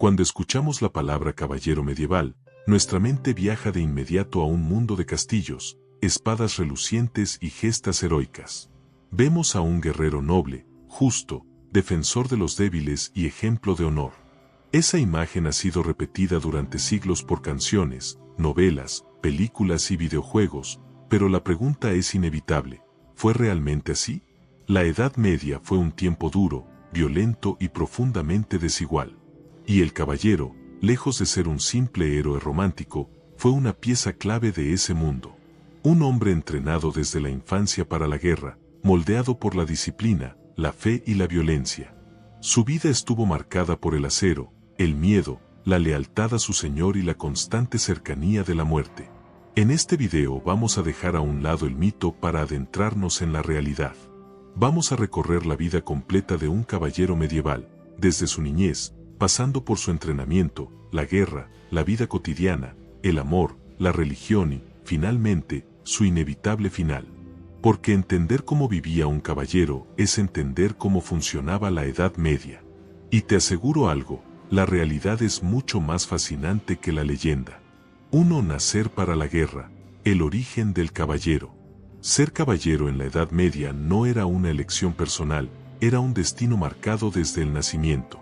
Cuando escuchamos la palabra caballero medieval, nuestra mente viaja de inmediato a un mundo de castillos, espadas relucientes y gestas heroicas. Vemos a un guerrero noble, justo, defensor de los débiles y ejemplo de honor. Esa imagen ha sido repetida durante siglos por canciones, novelas, películas y videojuegos, pero la pregunta es inevitable: ¿fue realmente así? La Edad Media fue un tiempo duro, violento y profundamente desigual. Y el caballero, lejos de ser un simple héroe romántico, fue una pieza clave de ese mundo. Un hombre entrenado desde la infancia para la guerra, moldeado por la disciplina, la fe y la violencia. Su vida estuvo marcada por el acero, el miedo, la lealtad a su señor y la constante cercanía de la muerte. En este video vamos a dejar a un lado el mito para adentrarnos en la realidad. Vamos a recorrer la vida completa de un caballero medieval, desde su niñez, pasando por su entrenamiento, la guerra, la vida cotidiana, el amor, la religión y, finalmente, su inevitable final. Porque entender cómo vivía un caballero es entender cómo funcionaba la Edad Media. Y te aseguro algo, la realidad es mucho más fascinante que la leyenda. 1. Nacer para la guerra, el origen del caballero. Ser caballero en la Edad Media no era una elección personal, era un destino marcado desde el nacimiento.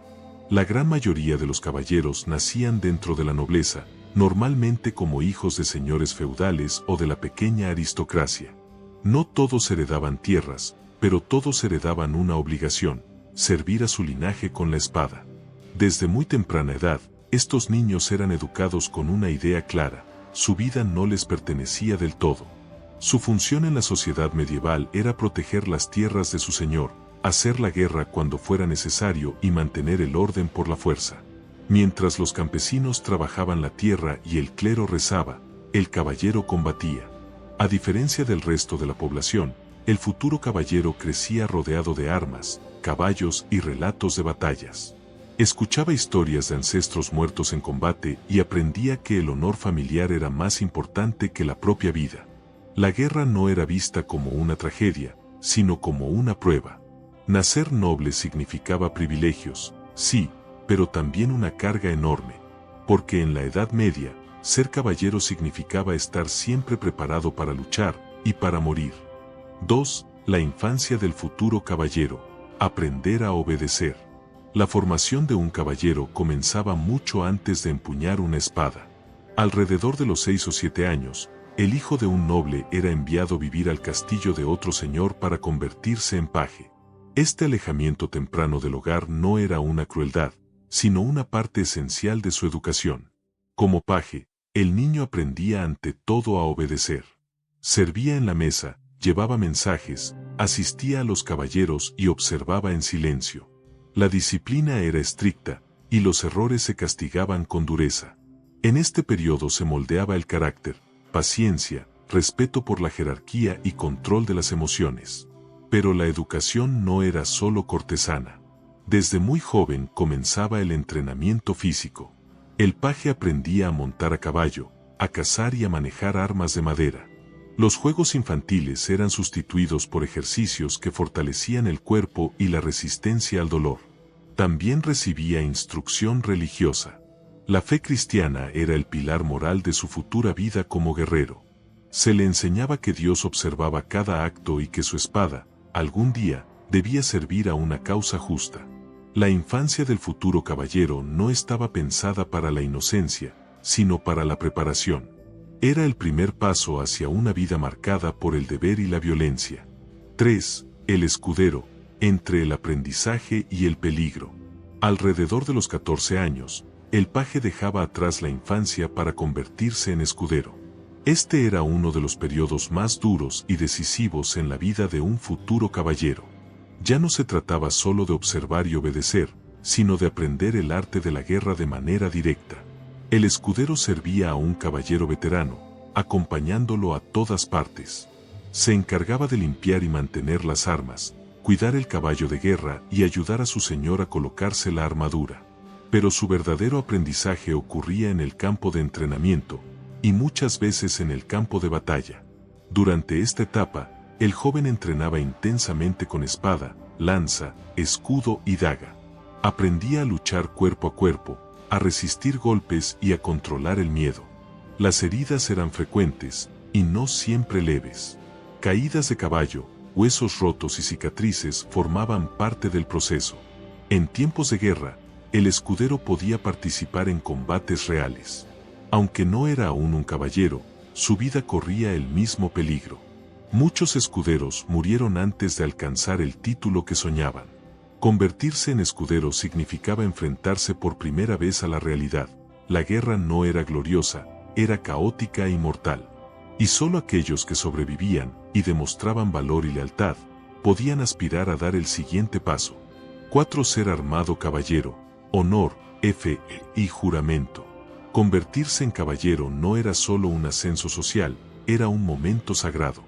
La gran mayoría de los caballeros nacían dentro de la nobleza, normalmente como hijos de señores feudales o de la pequeña aristocracia. No todos heredaban tierras, pero todos heredaban una obligación: servir a su linaje con la espada. Desde muy temprana edad, estos niños eran educados con una idea clara: su vida no les pertenecía del todo. Su función en la sociedad medieval era proteger las tierras de su señor, hacer la guerra cuando fuera necesario y mantener el orden por la fuerza. Mientras los campesinos trabajaban la tierra y el clero rezaba, el caballero combatía. A diferencia del resto de la población, el futuro caballero crecía rodeado de armas, caballos y relatos de batallas. Escuchaba historias de ancestros muertos en combate y aprendía que el honor familiar era más importante que la propia vida. La guerra no era vista como una tragedia, sino como una prueba. Nacer noble significaba privilegios, sí, pero también una carga enorme, porque en la Edad Media, ser caballero significaba estar siempre preparado para luchar y para morir. 2. La infancia del futuro caballero, aprender a obedecer. La formación de un caballero comenzaba mucho antes de empuñar una espada. Alrededor de los 6 o 7 años, el hijo de un noble era enviado a vivir al castillo de otro señor para convertirse en paje. Este alejamiento temprano del hogar no era una crueldad, sino una parte esencial de su educación. Como paje, el niño aprendía ante todo a obedecer. Servía en la mesa, llevaba mensajes, asistía a los caballeros y observaba en silencio. La disciplina era estricta, y los errores se castigaban con dureza. En este periodo se moldeaba el carácter, paciencia, respeto por la jerarquía y control de las emociones. Pero la educación no era solo cortesana. Desde muy joven comenzaba el entrenamiento físico. El paje aprendía a montar a caballo, a cazar y a manejar armas de madera. Los juegos infantiles eran sustituidos por ejercicios que fortalecían el cuerpo y la resistencia al dolor. También recibía instrucción religiosa. La fe cristiana era el pilar moral de su futura vida como guerrero. Se le enseñaba que Dios observaba cada acto y que su espada, algún día, debía servir a una causa justa. La infancia del futuro caballero no estaba pensada para la inocencia, sino para la preparación. Era el primer paso hacia una vida marcada por el deber y la violencia. 3. El escudero, entre el aprendizaje y el peligro. Alrededor de los 14 años, el paje dejaba atrás la infancia para convertirse en escudero. Este era uno de los periodos más duros y decisivos en la vida de un futuro caballero. Ya no se trataba solo de observar y obedecer, sino de aprender el arte de la guerra de manera directa. El escudero servía a un caballero veterano, acompañándolo a todas partes. Se encargaba de limpiar y mantener las armas, cuidar el caballo de guerra y ayudar a su señor a colocarse la armadura. Pero su verdadero aprendizaje ocurría en el campo de entrenamiento, y muchas veces en el campo de batalla. Durante esta etapa, el joven entrenaba intensamente con espada, lanza, escudo y daga. Aprendía a luchar cuerpo a cuerpo, a resistir golpes y a controlar el miedo. Las heridas eran frecuentes, y no siempre leves. Caídas de caballo, huesos rotos y cicatrices formaban parte del proceso. En tiempos de guerra, el escudero podía participar en combates reales. Aunque no era aún un caballero, su vida corría el mismo peligro. Muchos escuderos murieron antes de alcanzar el título que soñaban. Convertirse en escudero significaba enfrentarse por primera vez a la realidad. La guerra no era gloriosa, era caótica y mortal. Y solo aquellos que sobrevivían y demostraban valor y lealtad podían aspirar a dar el siguiente paso. 4. Ser armado caballero, honor, fe y juramento. Convertirse en caballero no era solo un ascenso social, era un momento sagrado.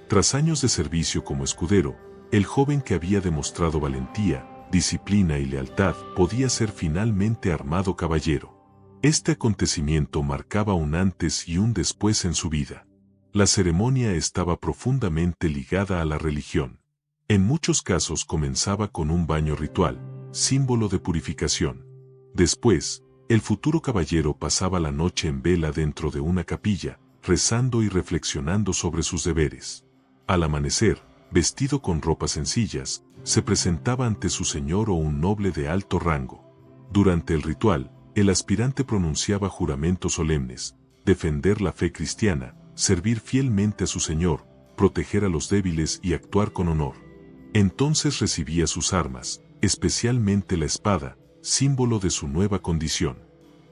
Tras años de servicio como escudero, el joven que había demostrado valentía, disciplina y lealtad podía ser finalmente armado caballero. Este acontecimiento marcaba un antes y un después en su vida. La ceremonia estaba profundamente ligada a la religión. En muchos casos comenzaba con un baño ritual, símbolo de purificación. Después, el futuro caballero pasaba la noche en vela dentro de una capilla, rezando y reflexionando sobre sus deberes. Al amanecer, vestido con ropas sencillas, se presentaba ante su señor o un noble de alto rango. Durante el ritual, el aspirante pronunciaba juramentos solemnes: defender la fe cristiana, servir fielmente a su señor, proteger a los débiles y actuar con honor. Entonces recibía sus armas, especialmente la espada, símbolo de su nueva condición.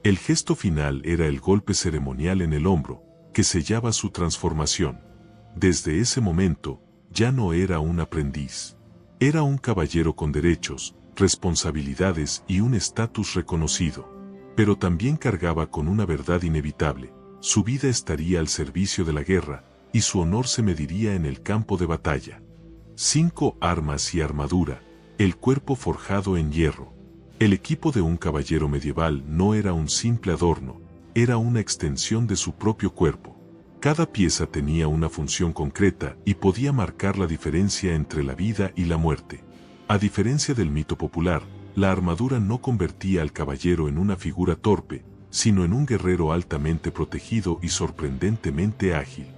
El gesto final era el golpe ceremonial en el hombro, que sellaba su transformación. Desde ese momento, ya no era un aprendiz. Era un caballero con derechos, responsabilidades y un estatus reconocido. Pero también cargaba con una verdad inevitable: su vida estaría al servicio de la guerra, y su honor se mediría en el campo de batalla. 5. Armas y armadura, el cuerpo forjado en hierro. El equipo de un caballero medieval no era un simple adorno, era una extensión de su propio cuerpo. Cada pieza tenía una función concreta y podía marcar la diferencia entre la vida y la muerte. A diferencia del mito popular, la armadura no convertía al caballero en una figura torpe, sino en un guerrero altamente protegido y sorprendentemente ágil.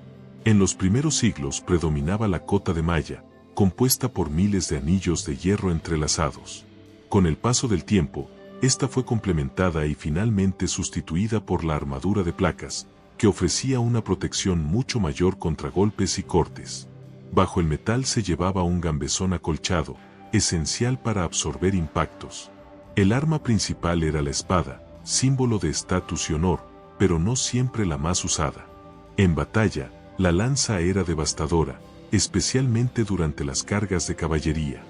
En los primeros siglos predominaba la cota de malla, compuesta por miles de anillos de hierro entrelazados. Con el paso del tiempo, esta fue complementada y finalmente sustituida por la armadura de placas, que ofrecía una protección mucho mayor contra golpes y cortes. Bajo el metal se llevaba un gambesón acolchado, esencial para absorber impactos. El arma principal era la espada, símbolo de estatus y honor, pero no siempre la más usada. En batalla, la lanza era devastadora, especialmente durante las cargas de caballería.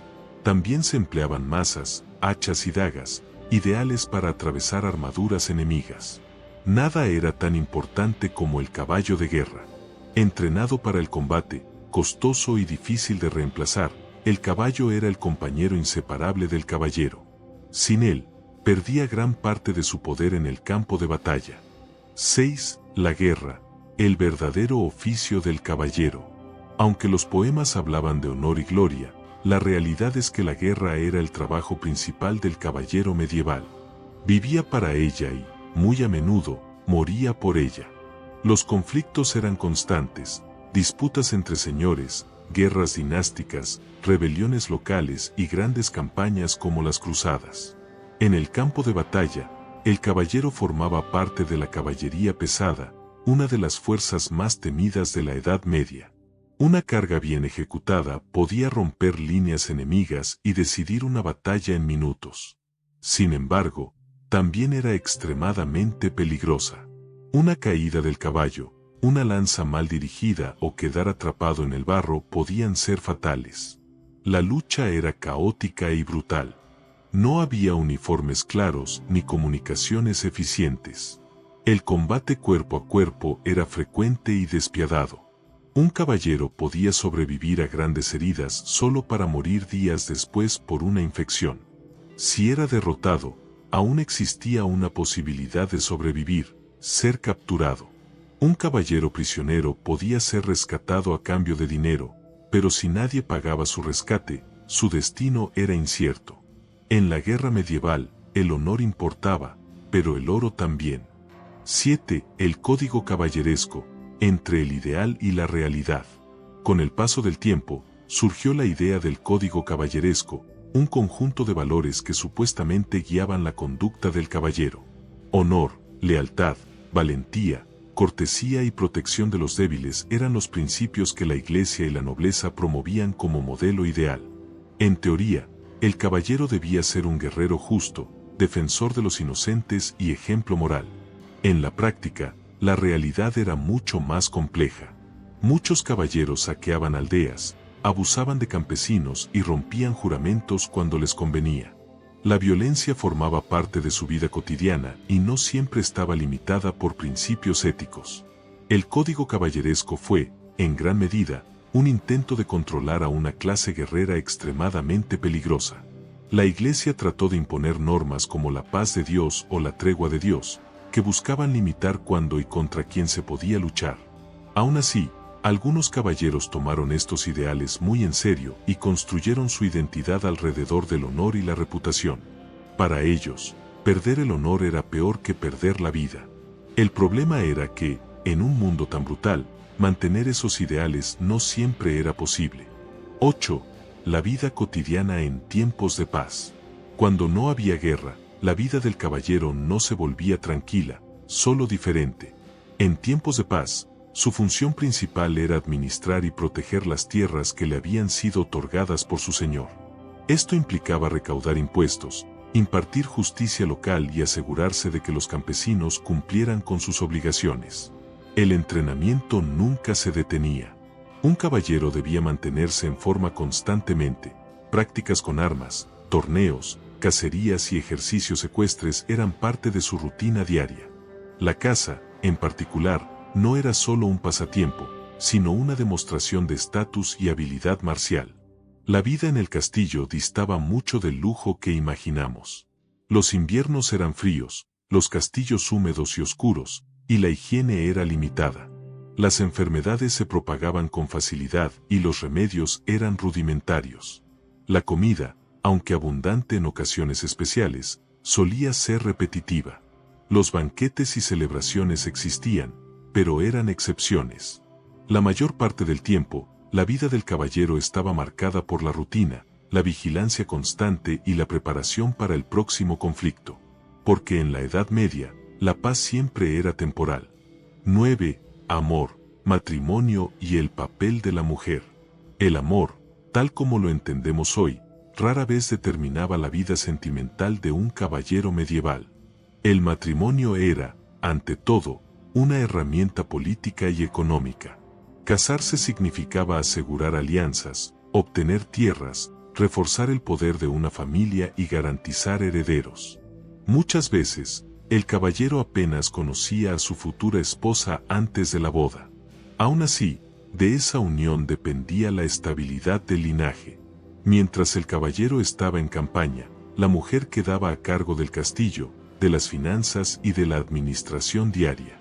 También se empleaban mazas, hachas y dagas, ideales para atravesar armaduras enemigas. Nada era tan importante como el caballo de guerra. Entrenado para el combate, costoso y difícil de reemplazar, el caballo era el compañero inseparable del caballero. Sin él, perdía gran parte de su poder en el campo de batalla. 6. La guerra, el verdadero oficio del caballero. Aunque los poemas hablaban de honor y gloria, la realidad es que la guerra era el trabajo principal del caballero medieval. Vivía para ella y, muy a menudo, moría por ella. Los conflictos eran constantes: disputas entre señores, guerras dinásticas, rebeliones locales y grandes campañas como las cruzadas. En el campo de batalla, el caballero formaba parte de la caballería pesada, una de las fuerzas más temidas de la Edad Media. Una carga bien ejecutada podía romper líneas enemigas y decidir una batalla en minutos. Sin embargo, también era extremadamente peligrosa. Una caída del caballo, una lanza mal dirigida o quedar atrapado en el barro podían ser fatales. La lucha era caótica y brutal. No había uniformes claros ni comunicaciones eficientes. El combate cuerpo a cuerpo era frecuente y despiadado. Un caballero podía sobrevivir a grandes heridas solo para morir días después por una infección. Si era derrotado, aún existía una posibilidad de sobrevivir: ser capturado. Un caballero prisionero podía ser rescatado a cambio de dinero, pero si nadie pagaba su rescate, su destino era incierto. En la guerra medieval, el honor importaba, pero el oro también. 7. El código caballeresco, entre el ideal y la realidad. Con el paso del tiempo, surgió la idea del código caballeresco, un conjunto de valores que supuestamente guiaban la conducta del caballero. Honor, lealtad, valentía, cortesía y protección de los débiles eran los principios que la Iglesia y la nobleza promovían como modelo ideal. En teoría, el caballero debía ser un guerrero justo, defensor de los inocentes y ejemplo moral. En la práctica, la realidad era mucho más compleja. Muchos caballeros saqueaban aldeas, abusaban de campesinos y rompían juramentos cuando les convenía. La violencia formaba parte de su vida cotidiana y no siempre estaba limitada por principios éticos. El código caballeresco fue, en gran medida, un intento de controlar a una clase guerrera extremadamente peligrosa. La Iglesia trató de imponer normas como la paz de Dios o la tregua de Dios, que buscaban limitar cuándo y contra quién se podía luchar. Aún así, algunos caballeros tomaron estos ideales muy en serio y construyeron su identidad alrededor del honor y la reputación. Para ellos, perder el honor era peor que perder la vida. El problema era que, en un mundo tan brutal, mantener esos ideales no siempre era posible. 8. La vida cotidiana en tiempos de paz. Cuando no había guerra, la vida del caballero no se volvía tranquila, solo diferente. En tiempos de paz, su función principal era administrar y proteger las tierras que le habían sido otorgadas por su señor. Esto implicaba recaudar impuestos, impartir justicia local y asegurarse de que los campesinos cumplieran con sus obligaciones. El entrenamiento nunca se detenía. Un caballero debía mantenerse en forma constantemente. Prácticas con armas, torneos, cacerías y ejercicios ecuestres eran parte de su rutina diaria. La caza, en particular, no era solo un pasatiempo, sino una demostración de estatus y habilidad marcial. La vida en el castillo distaba mucho del lujo que imaginamos. Los inviernos eran fríos, los castillos húmedos y oscuros, y la higiene era limitada. Las enfermedades se propagaban con facilidad y los remedios eran rudimentarios. La comida, aunque abundante en ocasiones especiales, solía ser repetitiva. Los banquetes y celebraciones existían, pero eran excepciones. La mayor parte del tiempo, la vida del caballero estaba marcada por la rutina, la vigilancia constante y la preparación para el próximo conflicto. Porque en la Edad Media, la paz siempre era temporal. 9. Amor, matrimonio y el papel de la mujer. El amor, tal como lo entendemos hoy, rara vez determinaba la vida sentimental de un caballero medieval. El matrimonio era, ante todo, una herramienta política y económica. Casarse significaba asegurar alianzas, obtener tierras, reforzar el poder de una familia y garantizar herederos. Muchas veces, el caballero apenas conocía a su futura esposa antes de la boda. Aún así, de esa unión dependía la estabilidad del linaje. Mientras el caballero estaba en campaña, la mujer quedaba a cargo del castillo, de las finanzas y de la administración diaria.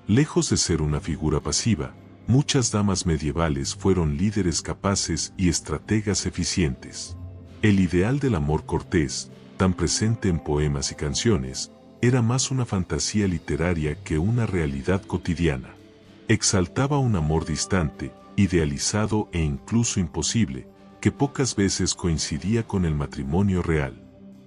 Lejos de ser una figura pasiva, muchas damas medievales fueron líderes capaces y estrategas eficientes. El ideal del amor cortés, tan presente en poemas y canciones, era más una fantasía literaria que una realidad cotidiana. Exaltaba un amor distante, idealizado e incluso imposible, que pocas veces coincidía con el matrimonio real.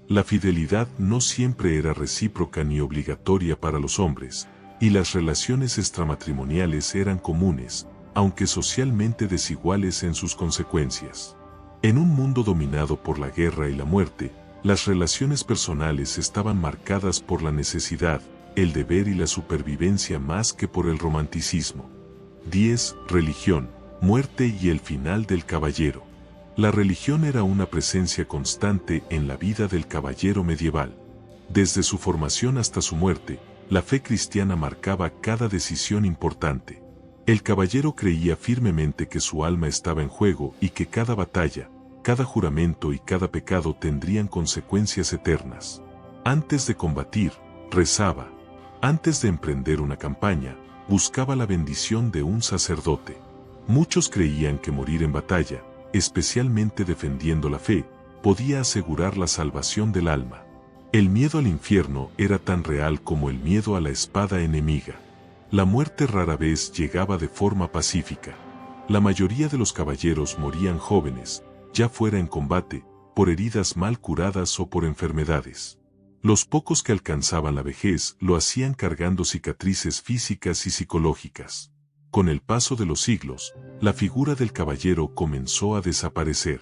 La fidelidad no siempre era recíproca ni obligatoria para los hombres, y las relaciones extramatrimoniales eran comunes, aunque socialmente desiguales en sus consecuencias. En un mundo dominado por la guerra y la muerte, las relaciones personales estaban marcadas por la necesidad, el deber y la supervivencia más que por el romanticismo. 10. Religión, muerte y el final del caballero. La religión era una presencia constante en la vida del caballero medieval. Desde su formación hasta su muerte, la fe cristiana marcaba cada decisión importante. El caballero creía firmemente que su alma estaba en juego y que cada batalla, cada juramento y cada pecado tendrían consecuencias eternas. Antes de combatir, rezaba. Antes de emprender una campaña, buscaba la bendición de un sacerdote. Muchos creían que morir en batalla, especialmente defendiendo la fe, podía asegurar la salvación del alma. El miedo al infierno era tan real como el miedo a la espada enemiga. La muerte rara vez llegaba de forma pacífica. La mayoría de los caballeros morían jóvenes, ya fuera en combate, por heridas mal curadas o por enfermedades. Los pocos que alcanzaban la vejez lo hacían cargando cicatrices físicas y psicológicas. Con el paso de los siglos, la figura del caballero comenzó a desaparecer.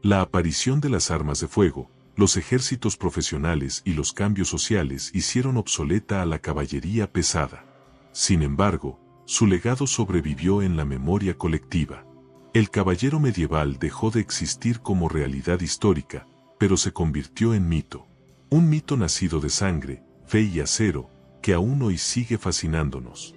La aparición de las armas de fuego, los ejércitos profesionales y los cambios sociales hicieron obsoleta a la caballería pesada. Sin embargo, su legado sobrevivió en la memoria colectiva. El caballero medieval dejó de existir como realidad histórica, pero se convirtió en mito. Un mito nacido de sangre, fe y acero, que aún hoy sigue fascinándonos.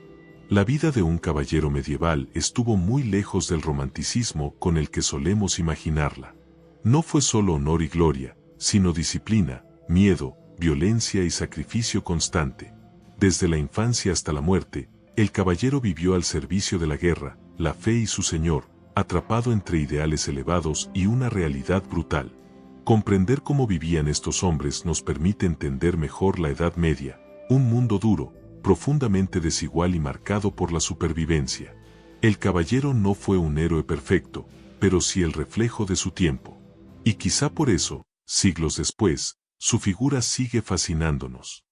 La vida de un caballero medieval estuvo muy lejos del romanticismo con el que solemos imaginarla. No fue solo honor y gloria, sino disciplina, miedo, violencia y sacrificio constante. Desde la infancia hasta la muerte, el caballero vivió al servicio de la guerra, la fe y su señor, atrapado entre ideales elevados y una realidad brutal. Comprender cómo vivían estos hombres nos permite entender mejor la Edad Media, un mundo duro, profundamente desigual y marcado por la supervivencia. El caballero no fue un héroe perfecto, pero sí el reflejo de su tiempo. Y quizá por eso, siglos después, su figura sigue fascinándonos.